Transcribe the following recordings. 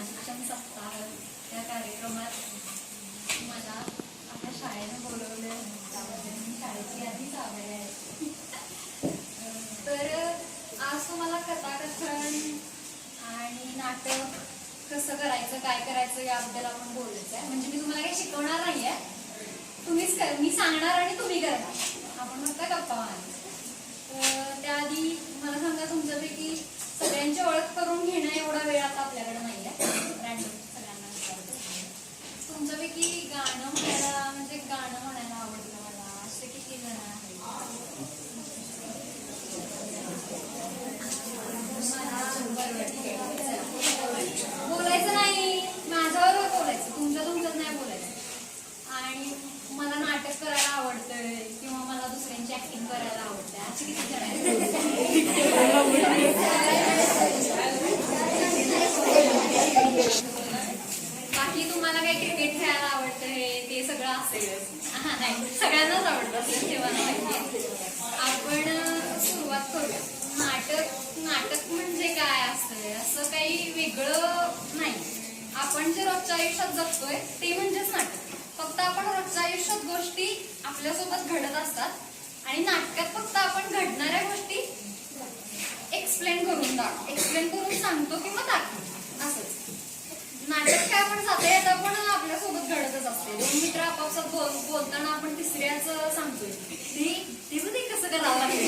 शिक्षण सप्ताह या कार्यक्रमात मला आपल्या शाळेनं बोलवलं, त्याबद्दल मी शाळेची यादीच आभारी आहे. तर आज तुम्हाला कथाकथन आणि नाटक कसं करायचं, काय करायचं याबद्दल आपण बोलायचं आहे. म्हणजे मी तुम्हाला काही शिकवणार नाही आहे, तुम्हीच मी सांगणार आणि तुम्ही करणार, आपण फक्त गप्पा मारायचं. त्याआधी मला सांगा, तुमच्यापैकी सगळ्यांची ओळख करून घेणं एवढा वेळ आता आपल्याकडे नाही आहे. रॅन्डम सगळ्यांना विचारतो, तुमच्यापैकी गाणं म्हणायला आवडतं मला असे किती जण आहेत? बोलायचं नाही, माझ्यावर बोलायचं, तुमच्यात नाही बोलायचं. आणि मला नाटक करायला आवडतंय किंवा मला दुसऱ्यांची ऍक्टिंग करायला आवडते अशी किती जण आहेत? बाकी तुम्हाला काही क्रिकेट खेळायला आवडतंय ते सगळं असेल. हा नाही, सगळ्यांनाच आवडतं असेल तेव्हा माहिती. आपण सुरुवात करूया. नाटक म्हणजे काय असतंय असं काही वेगळं नाही. आपण जे रोजच्या आयुष्यात जगतोय ते म्हणजेच नाटक. फक्त आपण रोजच्या आयुष्यात गोष्टी आपल्यासोबत घडत असतात आणि नाटकात फक्त आपण घडणाऱ्या गोष्टी एक्सप्लेन करून सांगतो किंवा दाखवतो असंच. नाटक काय आपण जाता येता पण आपल्यासोबत घडतच असते. दोन मित्र आपापसात बोलताना आपण तिसऱ्याच सांगतोय ते कसं करावं लागेल,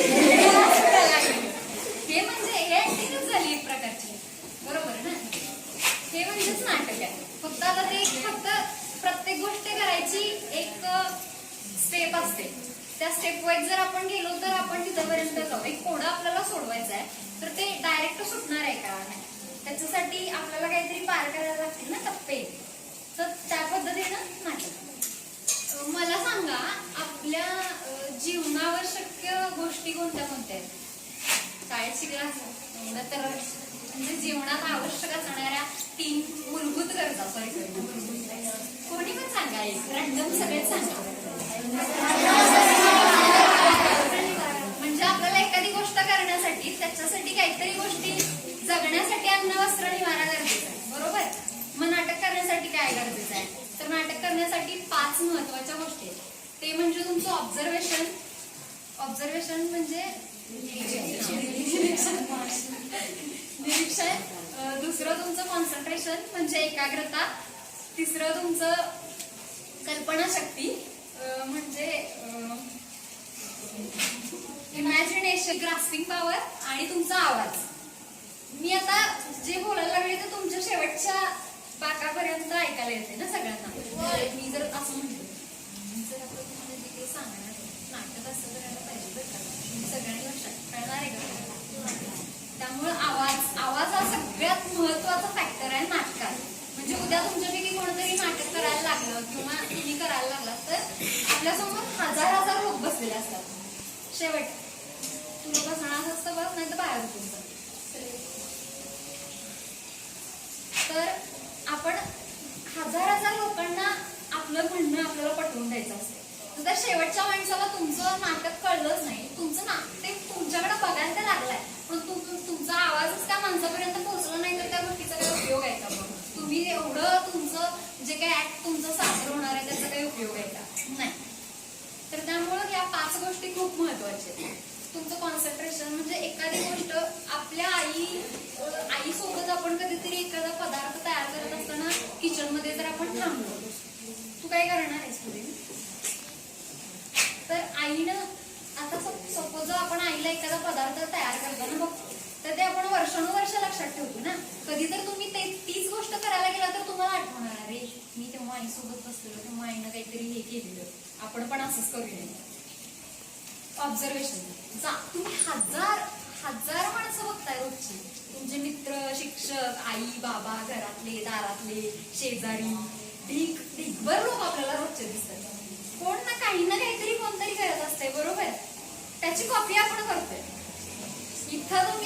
हे म्हणजे हे ऍक्टिंगच झाली एक प्रकारची, बरोबर ना? हे म्हणजेच नाटक आहे. फक्त आता ते प्रत्येक गोष्ट करायची एक स्टेप असते. त्या स्टेप वाईज जर आपण गेलो तर आपण तिथपर्यंत जाऊ. एक कोडं आपल्याला सोडवायचं आहे तर ते डायरेक्ट सुटणार आहे का? त्याच्यासाठी आपल्याला काहीतरी पार करायला लागतील ना टप्पे. तर त्या पद्धतीनं नाटक. मला सांगा, आपल्या जीवनावश्यक गोष्टी कोणत्या आहेत? शाळेत शिकला एवढं तर म्हणजे जीवनात आवश्यक असणाऱ्या 3 मूलभूत गरजा. कोणी पण सांगा, एक रॅन्डम सगळेच सांगा. म्हणजे आपल्याला एखादी गोष्ट करण्यासाठी, त्याच्यासाठी काहीतरी गोष्टी जगण्यासाठी अन्न वस्त्र निवारा गरजेचं आहे, बरोबर? मग नाटक करण्यासाठी काय गरजेचं आहे? तर नाटक करण्यासाठी 5 महत्वाच्या गोष्टी आहेत. ते म्हणजे तुमचं ऑब्झर्वेशन म्हणजे निरीक्षण. दुसरं तुमचं कॉन्सन्ट्रेशन म्हणजे एकाग्रता. तिसरं तुमचं कल्पनाशक्ती म्हणजे इमॅजिनेशन, ग्रास्पिंग पॉवर आणि तुमचा आवाज. मी आता जे बोलायला लागले तर तुमच्या शेवटच्या पाकापर्यंत ऐकायला येते ना सगळ्यांना. मी जर असं म्हणतो, जर आता तुम्हाला जे काही सांगणार नाटक असं करायला पाहिजे बरं का, सगळ्यांनी लक्षात कळणार आहे का? त्यामुळे आवाज हा सगळ्यात महत्वाचा फॅक्टर आहे नाटकात. म्हणजे उद्या तुमच्यापैकी कोणतरी नाटक करायला लागलं किंवा तुम्ही करायला लागलात तर आपल्यासमोर हजार लोक बसलेले असतात. शेवट तुला बसणार असतं बस, नाही तर बाहेर तुमचं. तर आपण हजार लोकांना आपलं म्हणणं आपल्याला पटवून द्यायचं असतं. तर शेवटच्या माणसाला तुमचं नाटक कळलंच नाही, तुमचं ते तुमच्याकडे बघायला ते लागलाय पण तुमचा आवाजच त्या माणसापर्यंत पोहोचला नाही तर त्या गोष्टीचा काही उपयोग आहे का? तुम्ही एवढं तुमचं जे काही ऍक्ट तुमचं सादर होणार आहे त्याचा काही उपयोग आहे का? नाही. तर त्यामुळं या 5 गोष्टी खूप महत्वाच्या आहेत. तुमचं कॉन्सन्ट्रेशन म्हणजे एखादी गोष्ट आपल्या आईसोबत आपण कधीतरी एखादा पदार्थ तयार करत असताना किचन मध्ये जर आपण थांबलो, तू काय करणार आहेस पुढे? तर आईनं आता सपोज आपण आईला एखादा पदार्थ तयार करताना बघतो तर ते आपण वर्षानुवर्ष लक्षात ठेवतो ना. कधी तर तुम्ही तीच गोष्ट करायला गेला तर तुम्हाला आठवणार, अरे मी तेव्हा आईसोबत बसलेलो, तेव्हा आईनं काहीतरी हे केलेलं, आपण पण असंच करूया. ऑब्झर्वेशन. तुम्ही हजार माणसं बघताय रोजची, तुमचे मित्र, शिक्षक, आई बाबा, घरातले दारातले शेजारी, ढीगभर लोक आपल्याला रोजचे दिसतात. कोण ना काहीतरी कोणतरी करत असते, बरोबर? त्याची कॉपी आपण करतोय.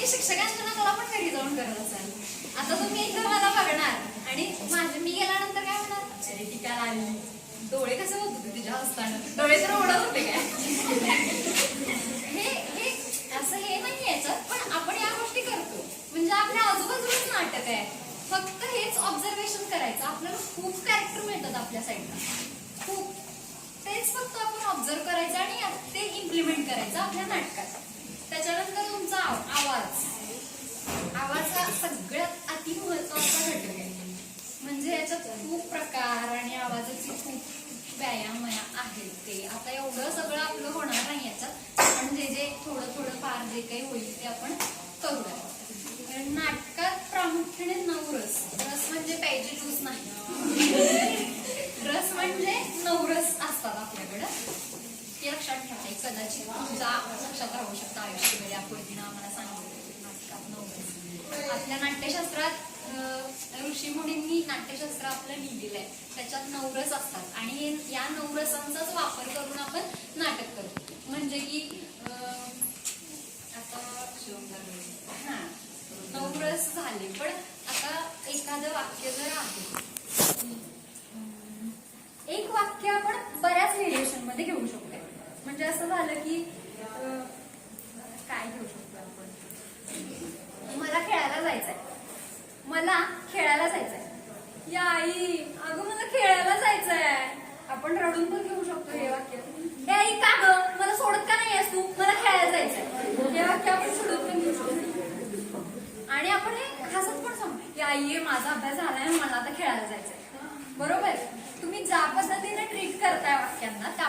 तुम्ही शिक्षकांच्या नादाला पण घरी जाऊन करत असाल. आता तुम्ही इथं मला बघणार आणि मी गेल्यानंतर काय म्हणणार, अरे ती काय आली, डोळे कसे होत होते तिच्या हसताना, डोळे तर ओढत होते काय. हे असं हे नाही याच्यात, पण आपण या गोष्टी करतो. म्हणजे आपल्या आजूबाजूलाच नाटक आहे, फक्त हेच ऑब्झर्वेशन करायचं. आपल्याला खूप कॅरेक्टर मिळतात आपल्या साईडला, खूप. तेच फक्त आपण ऑब्झर्व करायचं आणि ते इम्प्लिमेंट करायचं आपल्या नाटकात. त्याच्यानंतर तुमचा आवाज हा सगळ्यात अति महत्वाचा घटक आहे. म्हणजे याच्यात खूप प्रकार आणि आवाजाची खूप व्यायाम आहेत. ते आता एवढं सगळं आपलं होणार नाही याच्यात, पण जे थोडं फार जे काही होईल ते आपण करूया. नाटकात प्रामुख्याने 9 रस. रस म्हणजे प्यायचे ज्यूस नाही, रस म्हणजे 9 रस असतात आपल्याकडं. ते लक्षात ठेवायचं. कदाचित तुमच्या लक्षात राहू शकतं आयुष्यभर. या पद्धतीनं आम्हाला सांगितलं नाटकात 9 रस. आपल्या नाट्यशास्त्रात ऋषी मुनींनी नाट्यशास्त्र आपलं लिहिलेलं आहे, त्याच्यात 9 रस असतात आणि या 9 रसांचाच वापर करून आपण नाटक करतो. म्हणजे की आता 9 रस झाले, पण आता एखादं वाक्य जर आहे, एक वाक्य आपण बऱ्याच व्हेरिएशन मध्ये घेऊ शकतो. म्हणजे असं झालं की काय घेऊ शकतो आपण, मला खेळायला जायचंय, या आई अगं मला खेळायला जायचंय. आपण रडून पण घेऊ शकतो हे वाक्य. हे आई का गं मला सोडत का नाही आहेस तू, मला खेळायला जायचंय. हे वाक्य आपण सोडून पण घेऊ शकतो. आणि आपण हे हसत पण सांगतो, या आई माझा अभ्यास झालाय, मला आता खेळायला जायचंय. बरोबर. तुम्ही ज्या पद्धतीने ट्रीट करताय वाक्यांना त्या